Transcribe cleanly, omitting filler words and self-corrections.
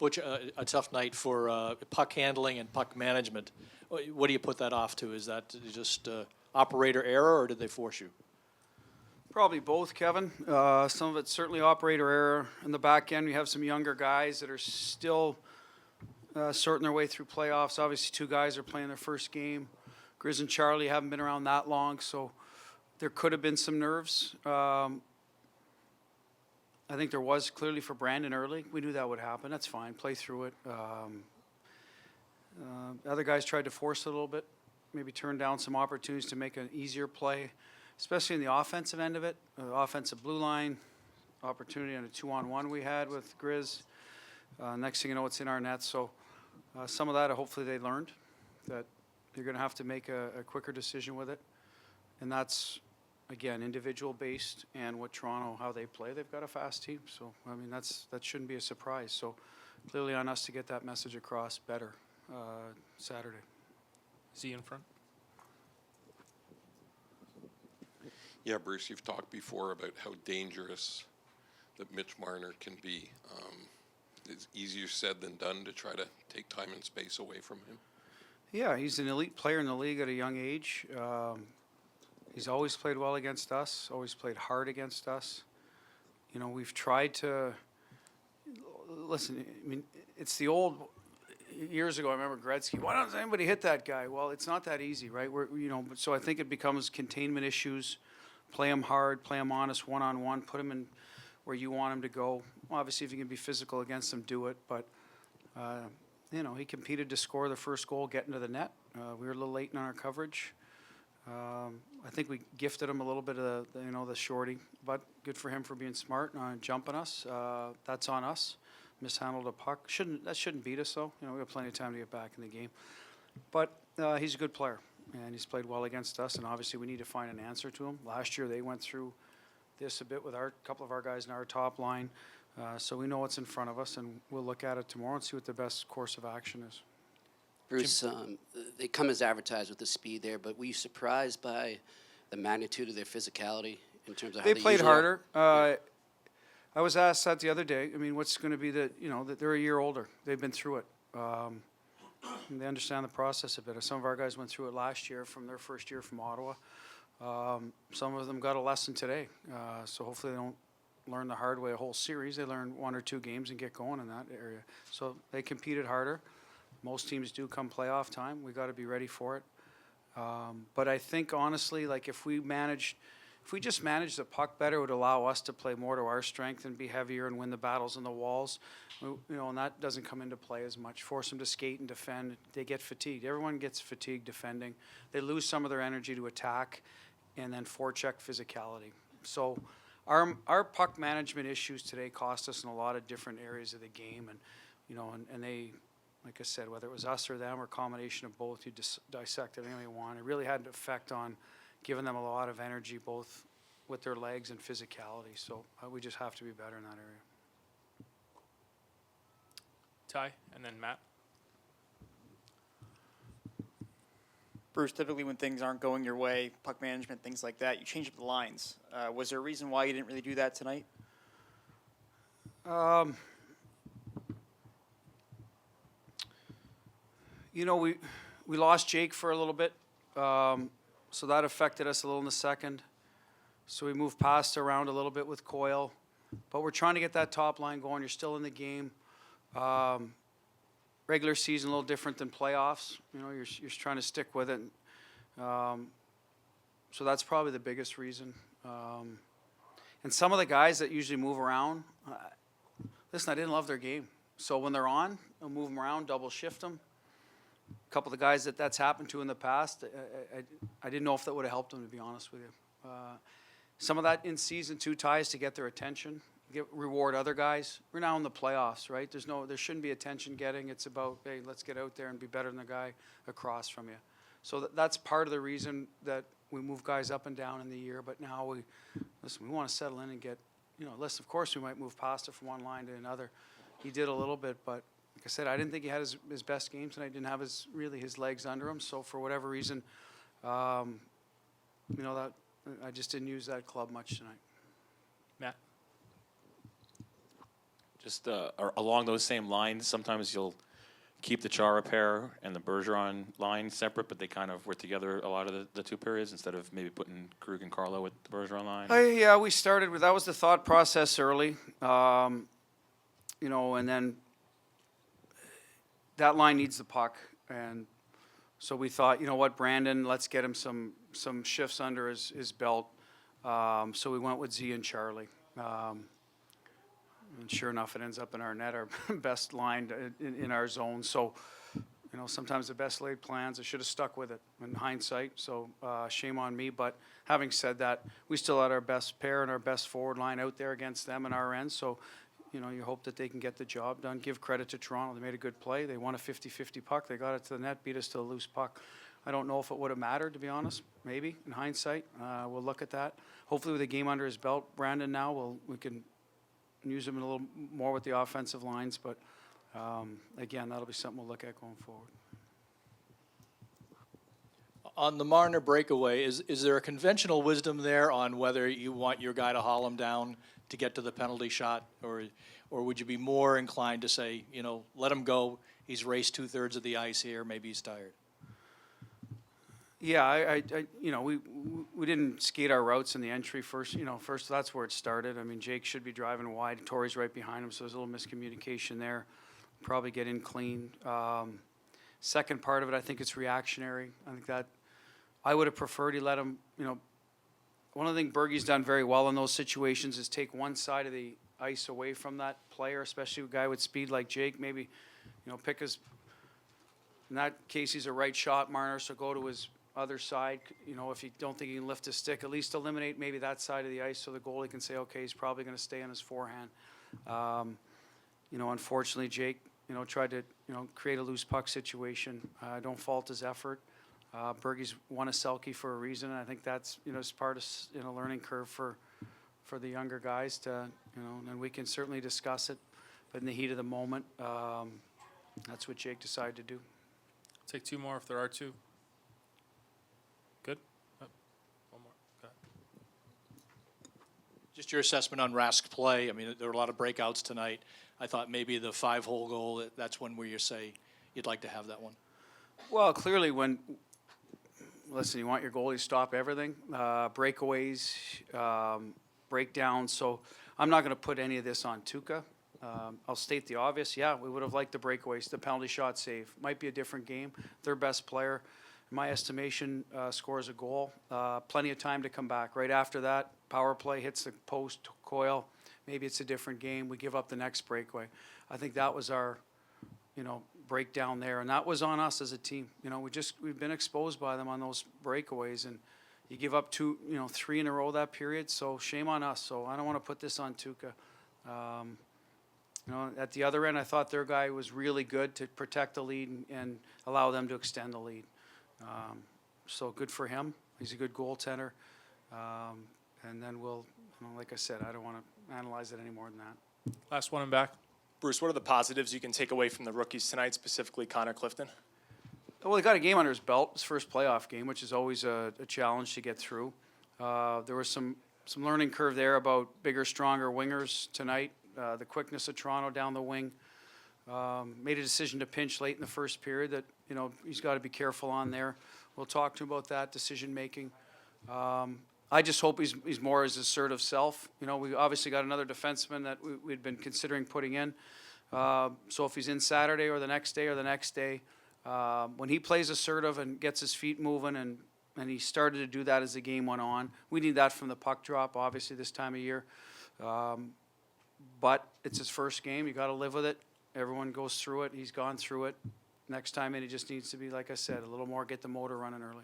Butch, a tough night for puck handling and puck management. What do you put that off to? Is that just operator error, or did they force you? Probably both, Kevin. Some of it's certainly operator error. In the back end, we have some younger guys that are still sorting their way through playoffs. Obviously, two guys are playing their first game. Grizz and Charlie haven't been around that long, so there could have been some nerves. I think there was clearly for Brandon early. We knew that would happen. That's fine. Play through it. Other guys tried to force it a little bit, maybe turn down some opportunities to make an easier play, especially in the offensive end of it. Offensive blue line opportunity on a 2-on-1 we had with Grizz. Next thing you know, it's in our nets. So some of that, hopefully they learned that you're going to have to make a quicker decision with it. And that's, again, individual based, and what Toronto, how they play. They've got a fast team, so I mean that shouldn't be a surprise. So clearly on us to get that message across better Saturday. Z in front. Yeah, Bruce, you've talked before about how dangerous that Mitch Marner can be. It's easier said than done to try to take time and space away from him. Yeah, he's an elite player in the league at a young age. He's always played well against us, always played hard against us. You know, we've tried to listen. I mean, it's the old years ago. I remember Gretzky. Why doesn't anybody hit that guy? Well, it's not that easy, right? So I think it becomes containment issues. Play him hard, play him honest, one-on-one. Put him in where you want him to go. Obviously, if you can be physical against him, do it. But he competed to score the first goal, get into the net. We were a little late in our coverage. I think we gifted him a little bit of the shorty, but good for him for being smart and jumping us. That's on us. Mishandled a puck. That shouldn't beat us though. We have plenty of time to get back in the game. But he's a good player, and he's played well against us. And obviously, we need to find an answer to him. Last year, they went through this a bit with a couple of our guys in our top line, so we know what's in front of us, and we'll look at it tomorrow and see what the best course of action is. Bruce, they come as advertised with the speed there, but were you surprised by the magnitude of their physicality in terms of how they played harder? Yeah. I was asked that the other day. I mean, what's going to be that they're a year older. They've been through it. They understand the process a bit. Some of our guys went through it last year from their first year from Ottawa. Some of them got a lesson today. So hopefully they don't learn the hard way a whole series. They learn 1 or 2 games and get going in that area. So they competed harder. Most teams do come playoff time. We got to be ready for it. But I think honestly, like if we just managed the puck better, it would allow us to play more to our strength and be heavier and win the battles in the walls. And that doesn't come into play as much. Force them to skate and defend. They get fatigued. Everyone gets fatigued defending. They lose some of their energy to attack, and then forecheck physicality. So our puck management issues today cost us in a lot of different areas of the game, and they. Like I said, whether it was us or them or a combination of both, you dissect it any way you want. It really had an effect on giving them a lot of energy, both with their legs and physicality. So we just have to be better in that area. Ty, and then Matt. Bruce, typically when things aren't going your way, puck management, things like that, you change up the lines. Was there a reason why you didn't really do that tonight? We lost Jake for a little bit, so that affected us a little in the second. So we moved past around a little bit with Coyle, but we're trying to get that top line going. You're still in the game. Regular season a little different than playoffs. You're trying to stick with it. So that's probably the biggest reason. And some of the guys that usually move around, listen, I didn't love their game. So when they're on, I'll move them around, double shift them. A couple of the guys that's happened to in the past, I didn't know if that would have helped them, to be honest with you. Some of that in season 2 ties to get their attention, reward other guys. We're now in the playoffs, right? There shouldn't be attention getting. It's about, hey, let's get out there and be better than the guy across from you. So that's part of the reason that we move guys up and down in the year. But now we want to settle in and get, listen, of course we might move past it from one line to another. He did a little bit, but like I said, I didn't think he had his best game tonight. Didn't have his legs under him. So for whatever reason, that I just didn't use that club much tonight. Matt. Just along those same lines, sometimes you'll keep the Chara pair and the Bergeron line separate, but they kind of were together a lot of the two periods instead of maybe putting Krug and Carlo with the Bergeron line. Yeah, we started with, that was the thought process early. You know, and then that line needs the puck. And so we thought, you know what, Brandon, let's get him some shifts under his belt. So we went with Z and Charlie. And sure enough, it ends up in our net, our best line in our zone. So, you know, sometimes the best laid plans, I should have stuck with it in hindsight. So shame on me. But having said that, we still had our best pair and our best forward line out there against them in our end. So, you know, you hope that they can get the job done. Give credit to Toronto. They made a good play. They won a 50-50 puck. They got it to the net, beat us to a loose puck. I don't know if it would have mattered, to be honest. Maybe in hindsight. We'll look at that. Hopefully with a game under his belt, Brandon now, we can use him a little more with the offensive lines. But, again, that'll be something we'll look at going forward. On the Marner breakaway, is there a conventional wisdom there on whether you want your guy to haul him down to get to the penalty shot, or would you be more inclined to say, you know, let him go, he's raced 2/3 of the ice here, maybe he's tired? Yeah, I you know, we didn't skate our routes in the entry first. You know, first that's where it started. I mean, Jake should be driving wide. Torrey's right behind him, so there's a little miscommunication there. Probably get in clean. Second part of it, I think it's reactionary. I think that I would have preferred he let him. You know, one of the things Bergie's done very well in those situations is take one side of the ice away from that player, especially a guy with speed like Jake. Maybe, you know, pick his. In that case, he's a right shot, Marner, so go to his other side. You know, if you don't think he can lift his stick, at least eliminate maybe that side of the ice so the goalie can say, okay, he's probably going to stay on his forehand. You know, unfortunately, Jake, you know, tried to, you know, create a loose puck situation. I don't fault his effort. Bergie's won a Selke for a reason, and I think that's, you know, it's part of, you know, learning curve for the younger guys to, you know, and we can certainly discuss it, but in the heat of the moment, that's what Jake decided to do. Take two more if there are two. Good? One more. Go ahead. Just your assessment on Rask's play. I mean, there were a lot of breakouts tonight. I thought maybe the 5-hole goal, that's one where you say you'd like to have that one. Well, clearly listen, you want your goalie to stop everything, breakaways, breakdowns. So I'm not going to put any of this on Tuukka. I'll state the obvious. Yeah, we would have liked the breakaways, the penalty shot save. Might be a different game. Their best player, in my estimation, scores a goal. Plenty of time to come back. Right after that, power play hits the post, coil. Maybe it's a different game. We give up the next breakaway. I think that was our, you know, breakdown there, and that was on us as a team. You know, we've been exposed by them on those breakaways, and you give up 3 in a row that period. So shame on us. So I don't want to put this on Tuukka. You know, at the other end, I thought their guy was really good to protect the lead and allow them to extend the lead. So good for him. He's a good goaltender. And then we'll, you know, like I said, I don't want to analyze it any more than that. Last one and back. Bruce, what are the positives you can take away from the rookies tonight, specifically Connor Clifton? Well, he got a game under his belt, his first playoff game, which is always a challenge to get through. There was some learning curve there about bigger, stronger wingers tonight. The quickness of Toronto down the wing. Made a decision to pinch late in the first period that, you know, he's got to be careful on there. We'll talk to him about that decision making. I just hope he's more his assertive self. You know, we obviously got another defenseman that we'd been considering putting in. So if he's in Saturday or the next day, when he plays assertive and gets his feet moving, and he started to do that as the game went on. We need that from the puck drop, obviously, this time of year. But it's his first game. You got to live with it. Everyone goes through it. He's gone through it. Next time in, he just needs to be, like I said, a little more, get the motor running early.